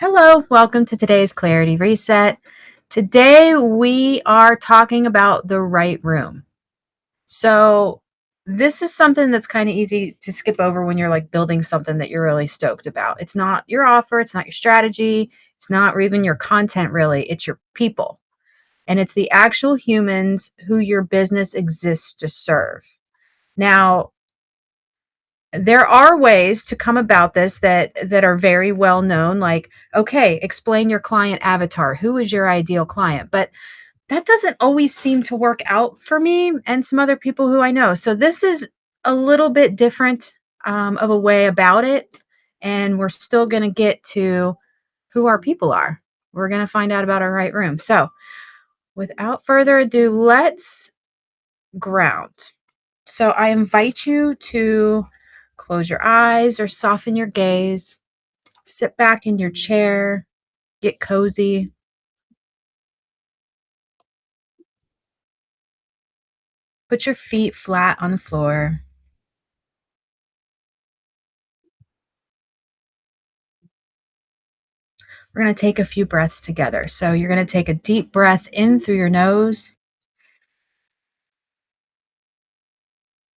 Hello, welcome to today's Clarity Reset. Today we are talking about the right room. So, this is something that's kind of easy to skip over when you're like building something that you're really stoked about. It's not your offer, it's not your strategy, it's not even your content really, it's your people. And it's the actual humans who your business exists to serve. Now, there are ways to come about this that are very well known, like, okay, explain your client avatar. Who is your ideal client? But that doesn't always seem to work out for me and some other people who I know. So this is a little bit different of a way about it, and we're still going to get to who our people are. We're going to find out about our right room. So without further ado, let's ground. So I invite you to close your eyes or soften your gaze. Sit back in your chair, get cozy. Put your feet flat on the floor. We're going to take a few breaths together. So you're going to take a deep breath in through your nose,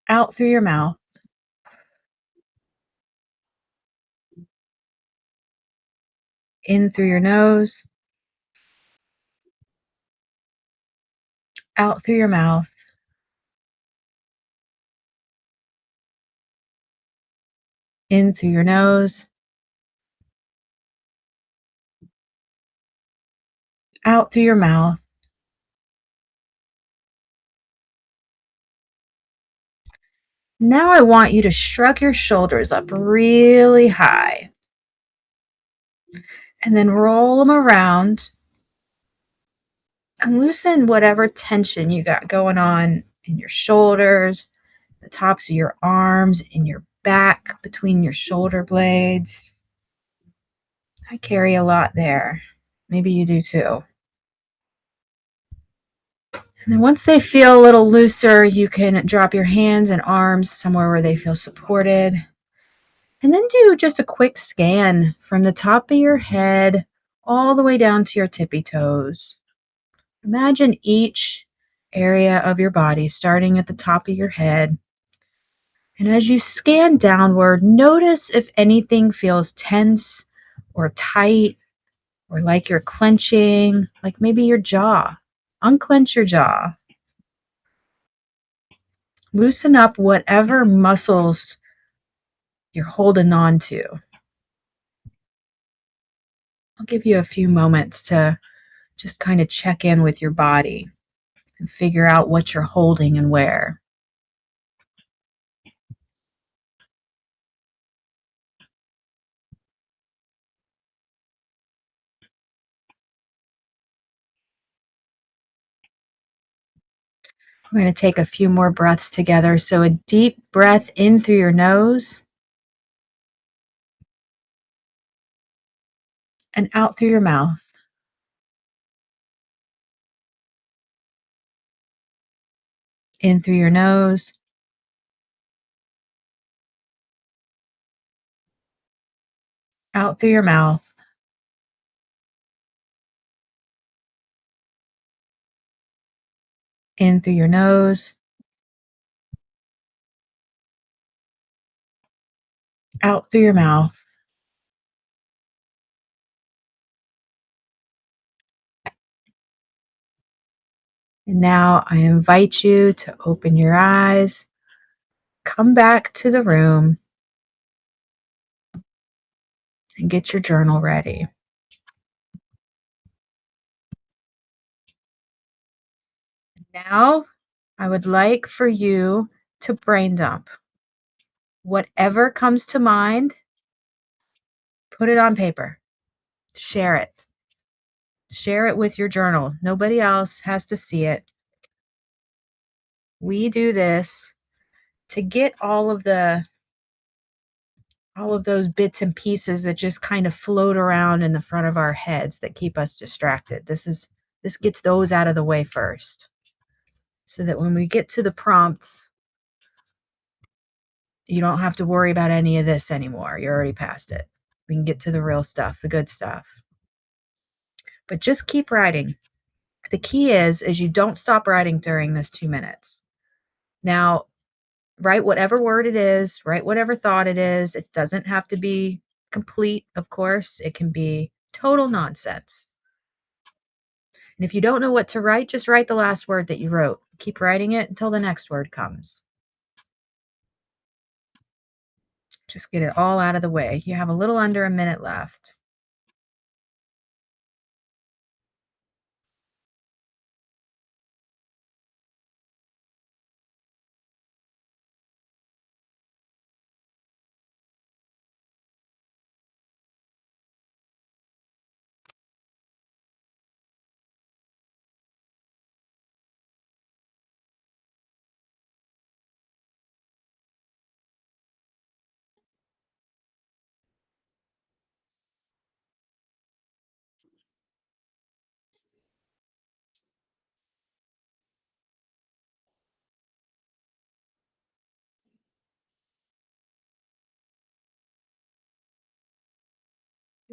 out through your mouth. In through your nose, out through your mouth. In through your nose, out through your mouth. Now I want you to shrug your shoulders up really high and then roll them around and loosen whatever tension you got going on in your shoulders, the tops of your arms, in your back, between your shoulder blades. I carry a lot there. Maybe you do too. And then once they feel a little looser, you can drop your hands and arms somewhere where they feel supported. And then do just a quick scan from the top of your head all the way down to your tippy toes. Imagine each area of your body starting at the top of your head. And as you scan downward, notice if anything feels tense or tight or like you're clenching, like maybe your jaw. Unclench your jaw. Loosen up whatever muscles you're holding on to. I'll give you a few moments to just kind of check in with your body and figure out what you're holding and where. We're going to take a few more breaths together. So a deep breath in through your nose and out through your mouth. In through your nose, out through your mouth. In through your nose, out through your mouth. And now I invite you to open your eyes, come back to the room, and get your journal ready. Now, I would like for you to brain dump. Whatever comes to mind, put it on paper. Share it. Share it with your journal. Nobody else has to see it. We do this to get all of those bits and pieces that just kind of float around in the front of our heads that keep us distracted. This gets those out of the way first, so that when we get to the prompts, you don't have to worry about any of this anymore. You're already past it. We can get to the real stuff, the good stuff. But just keep writing. The key is you don't stop writing during this 2 minutes. Now, write whatever word it is, write whatever thought it is. It doesn't have to be complete, of course. It can be total nonsense. And if you don't know what to write, just write the last word that you wrote. Keep writing it until the next word comes. Just get it all out of the way. You have a little under a minute left.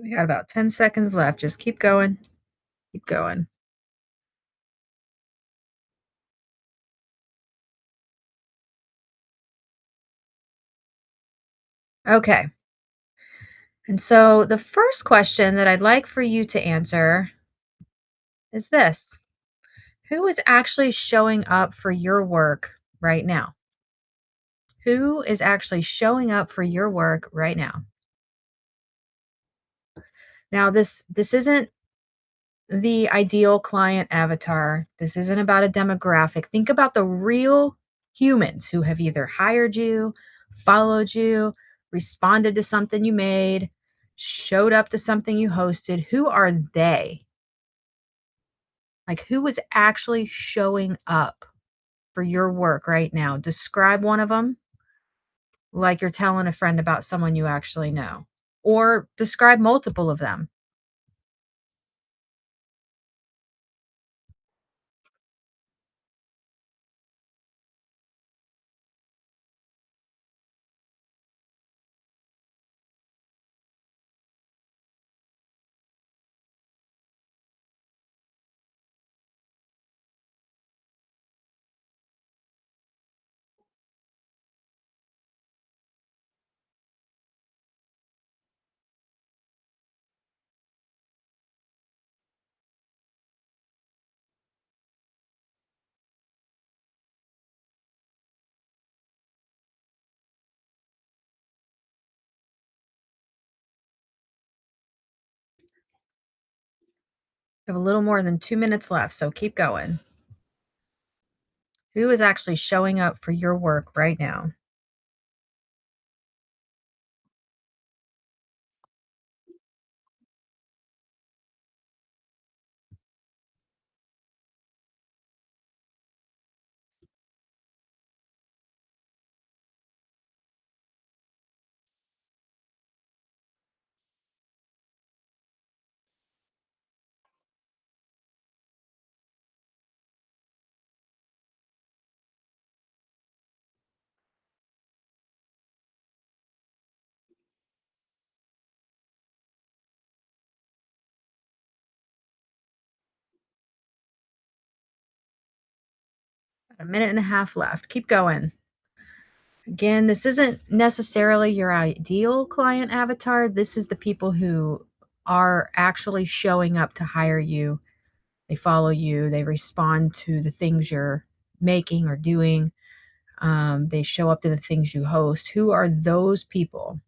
We got about 10 seconds left. Just keep going. Keep going. Okay. And so the first question that I'd like for you to answer is this: who is actually showing up for your work right now? Who is actually showing up for your work right now? Now, this isn't the ideal client avatar. This isn't about a demographic. Think about the real humans who have either hired you, followed you, responded to something you made, showed up to something you hosted. Who are they? Like, who is actually showing up for your work right now? Describe one of them like you're telling a friend about someone you actually know, or describe multiple of them. You have a little more than 2 minutes left, so keep going. Who is actually showing up for your work right now? A minute and a half left. Keep going. Again, this isn't necessarily your ideal client avatar. This is the people who are actually showing up to hire you. They follow you, they respond to the things you're making or doing. They show up to the things you host. Who are those people?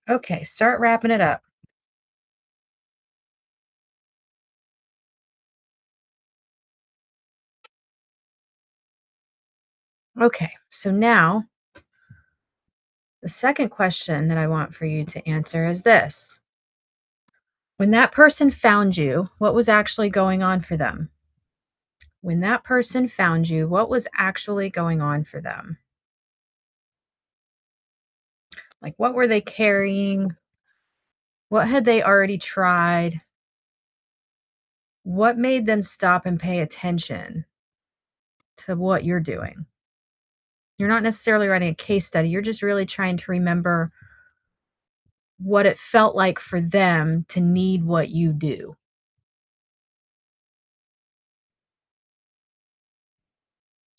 Okay, start wrapping it up. Okay, so now the second question that I want for you to answer is this. When that person found you, what was actually going on for them? When that person found you, what was actually going on for them? Like, what were they carrying? What had they already tried? What made them stop and pay attention to what you're doing? You're not necessarily writing a case study. You're just really trying to remember what it felt like for them to need what you do.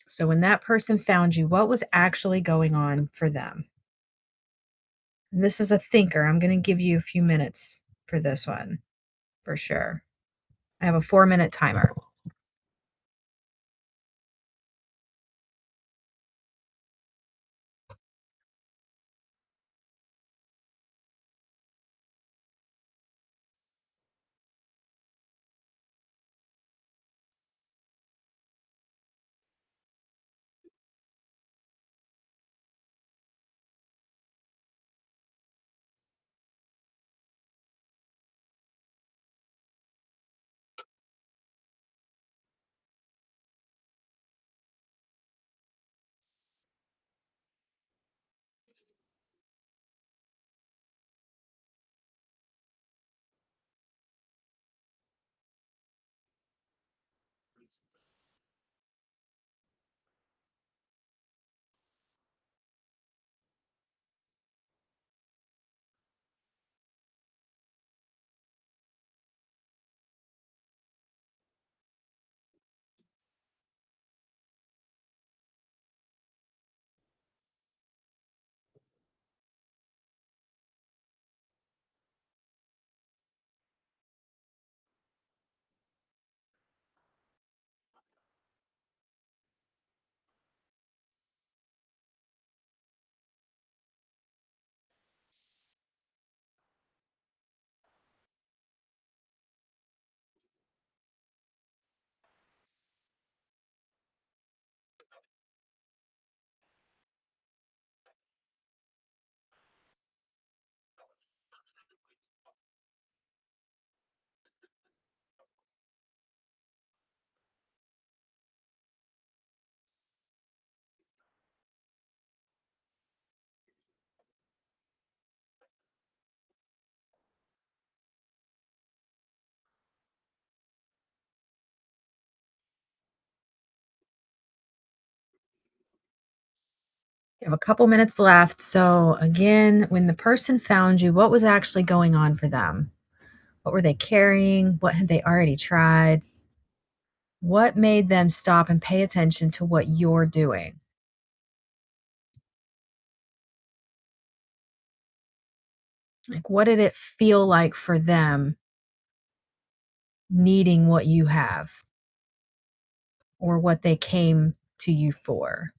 So when that person found you, what was actually going on for them? And this is a thinker. I'm going to give you a few minutes for this one for sure. I have a 4-minute timer. You have a couple minutes left. So, again, when the person found you, what was actually going on for them? What were they carrying? What had they already tried? What made them stop and pay attention to what you're doing? Like, what did it feel like for them needing what you have or what they came to you for?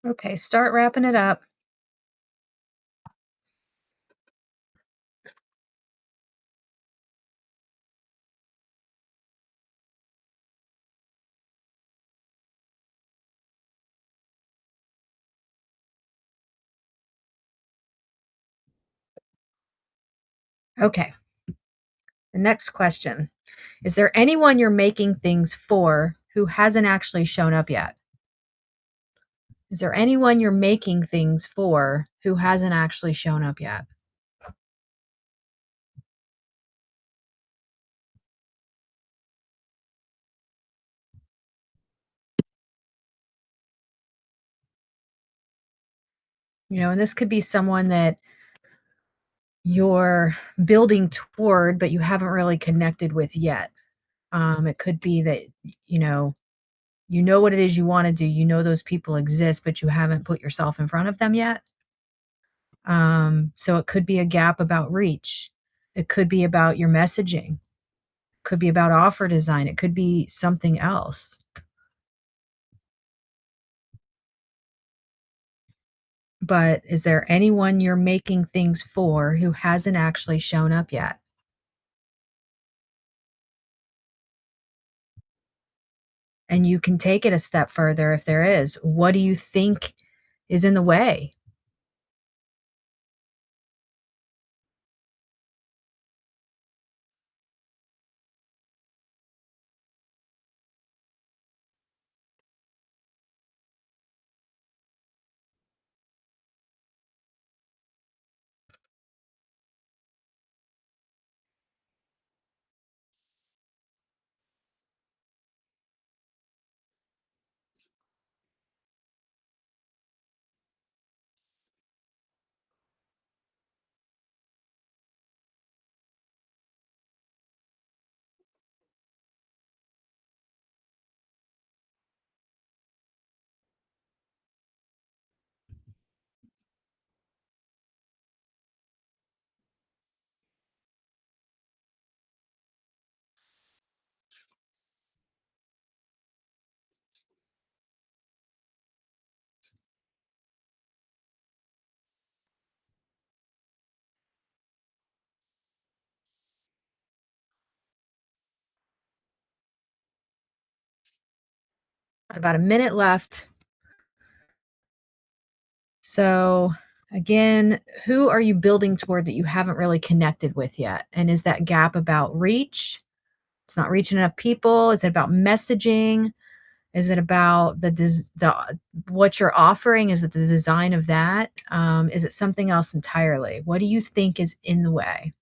Okay, start wrapping it up. Okay. The next question: is there anyone you're making things for who hasn't actually shown up yet? Is there anyone you're making things for who hasn't actually shown up yet? And this could be someone that you're building toward, but you haven't really connected with yet. It could be that, you know, you know what it is you want to do. You know those people exist, but you haven't put yourself in front of them yet. So it could be a gap about reach. It could be about your messaging. Could be about offer design. It could be something else. But is there anyone you're making things for who hasn't actually shown up yet? And you can take it a step further if there is. What do you think is in the way? About a minute left. So, again, who are you building toward that you haven't really connected with yet? And is that gap about reach? It's not reaching enough people. Is it about messaging? Is it about the what you're offering? Is it the design of that? Is it something else entirely? What do you think is in the way?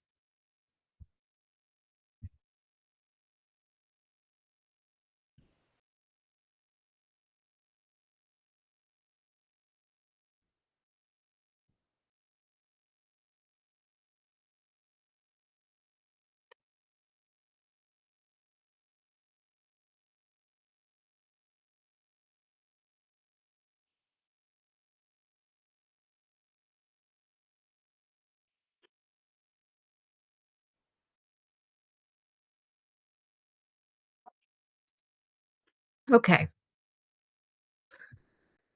Okay,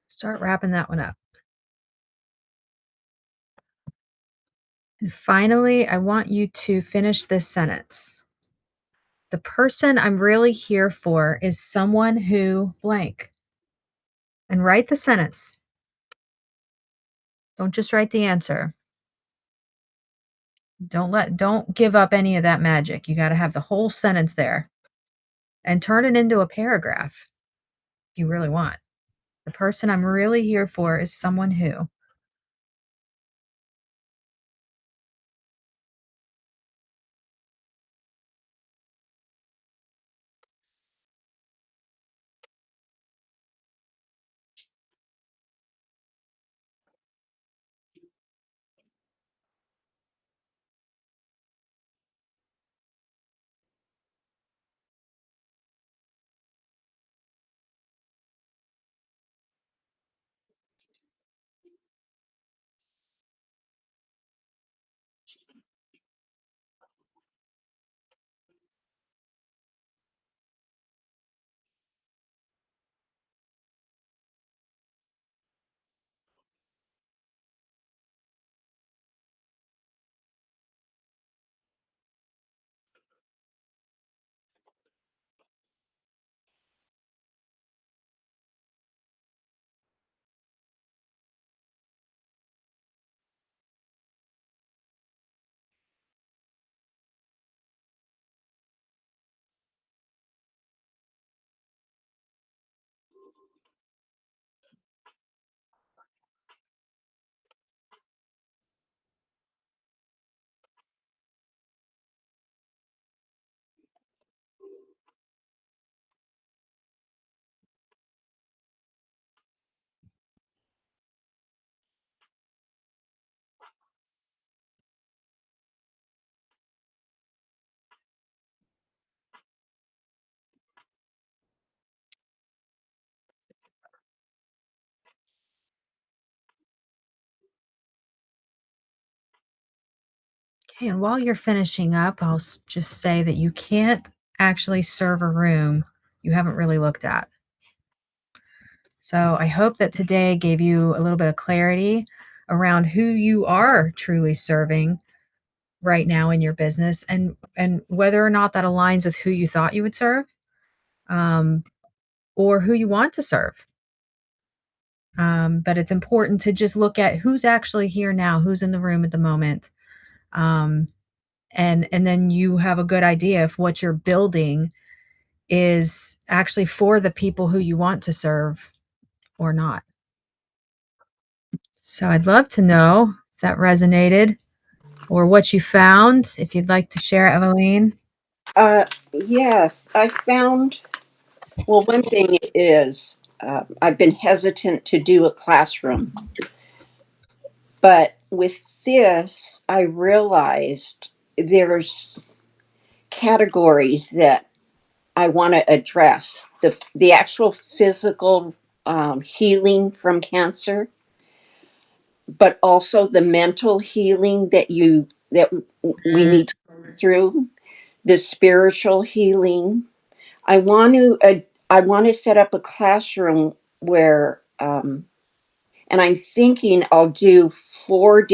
start wrapping that one up. And finally, I want you to finish this sentence. The person I'm really here for is someone who blank. And write the sentence. Don't just write the answer. Don't give up any of that magic. You got to have the whole sentence there and turn it into a paragraph if you really want. The person I'm really here for is someone who. Okay, and while you're finishing up, just say that you can't actually serve a room you haven't really looked at. So I hope that today gave you a little bit of clarity around who you are truly serving right now in your business, and whether or not that aligns with who you thought you would serve, um, or who you want to serve. But it's important to just look at who's actually here now, who's in the room at the moment. Um, and then you have a good idea if what you're building is actually for the people who you want to serve or not. So I'd love to know if that resonated or what you found. If you'd like to share, Evelene. Yes, I found, well, one thing is I've been hesitant to do a classroom, but with this, I realized there's categories that I want to address the actual physical healing from cancer, but also the mental healing that we Mm, need to go through, the spiritual healing. I want to set up a classroom where, and I'm thinking I'll do four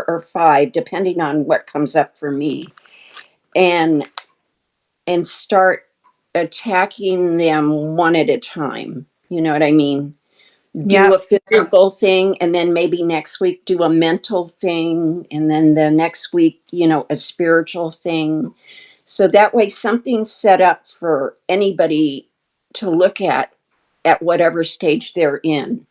or five, depending on what comes up for me, and start attacking them one at a time. You know what I mean? Do a yep. physical thing, and then maybe next week do a mental thing, and then the next week, a spiritual thing. So that way something's set up for anybody to look at whatever stage they're in.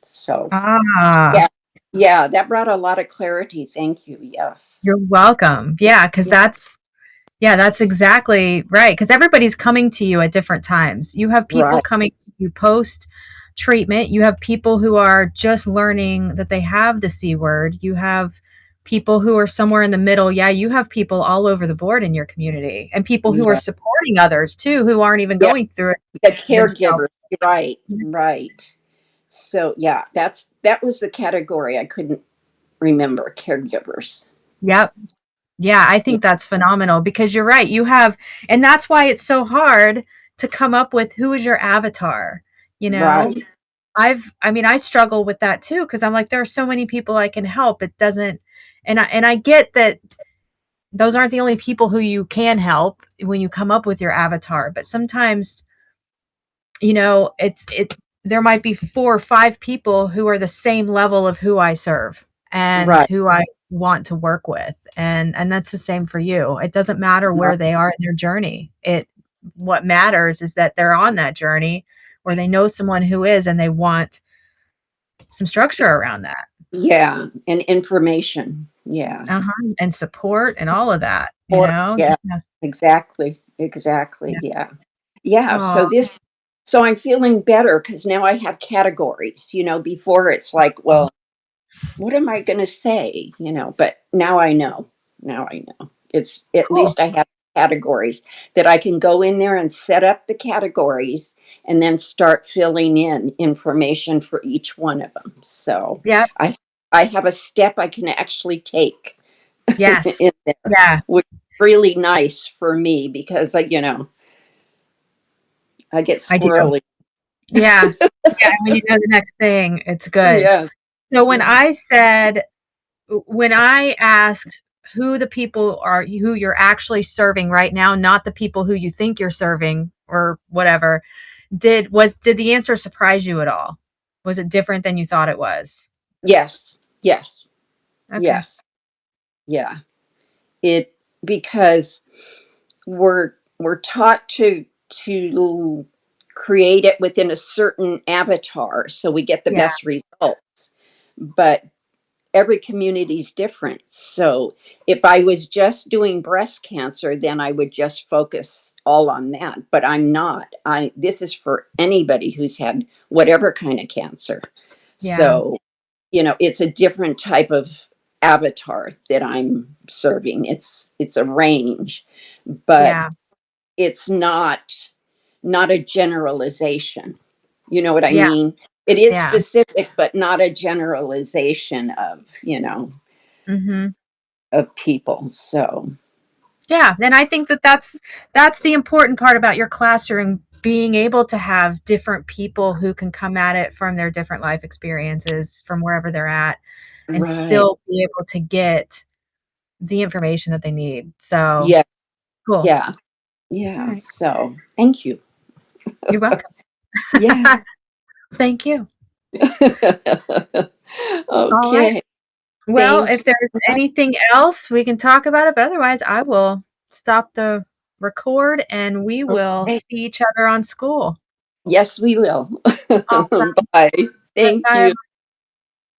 So Ah, yeah, yeah, that brought a lot of clarity. Thank you. Yes. you're welcome. Yeah, because Yeah. that's exactly right. Because everybody's coming to you at different times. You have people Right. coming to you post treatment. You have people who are just learning that they have the C word. You have people who are somewhere in the middle. Yeah, you have people all over the board in your community, and people who are Yeah. supporting others too, who aren't even Yeah. going through it The themselves. caregiver. Right. Right. So yeah, that was the category I couldn't remember. Caregivers. Yep. Yeah, I Yeah. think that's phenomenal because you're right. And that's why it's so hard to come up with who is your avatar, you know? Right. I mean, I struggle with that too because I'm like, there are so many people I can help. It doesn't, and I get that those aren't the only people who you can help when you come up with your avatar, but sometimes, there might be four or five people who are the same level of who I serve and Right. who I want to work with. And that's the same for you. It doesn't matter where Right. they are in their journey. What matters is that they're on that journey or they know someone who is and they want some structure around that. Yeah. And information. Yeah. Uh-huh. And support and all of that, Or yeah. Yeah. Exactly. Exactly. Yeah. Yeah. Yeah. Oh, So I'm feeling better because now I have categories. Before it's like, well, what am I going to say? But now I know. Now I know. It's at cool. least I have categories that I can go in there and set up the categories and then start filling in information for each one of them. So Yeah. I I have a step I can actually take Yes. in there, Yeah, which is really nice for me because I get I do. squirrely. Yeah. Yeah. When you know the next thing, it's good. Yeah. So Yeah. when I asked who the people are who you're actually serving right now, not the people who you think you're serving or whatever, did the answer surprise you at all? Was it different than you thought it was? Yes. Yes. Okay. Yes. Yeah. It because we're taught to create it within a certain avatar so we get the Yeah. best results. But every community is different. So if I was just doing breast cancer, then I would just focus all on that. But I'm not. I This is for anybody who's had whatever kind of cancer. Yeah. So, it's a different type of avatar that I'm serving. It's a range, but Yeah. it's not a generalization. You know what I Yeah. mean? It is Yeah. specific, but not a generalization of, Mhm. of people. So, Yeah, and I think that that's the important part about your classroom, being able to have different people who can come at it from their different life experiences from wherever they're at and right. still be able to get the information that they need. So, Yeah. cool. Yeah. All Yeah. right. So, thank you. You're welcome. Yeah. Thank you. All right. Okay. Well, Thank if there's you. anything else, we can talk about it, but otherwise, I will stop the record and we will Okay. see each other on school. Yes, we will. Awesome. Bye. Thank Bye. you.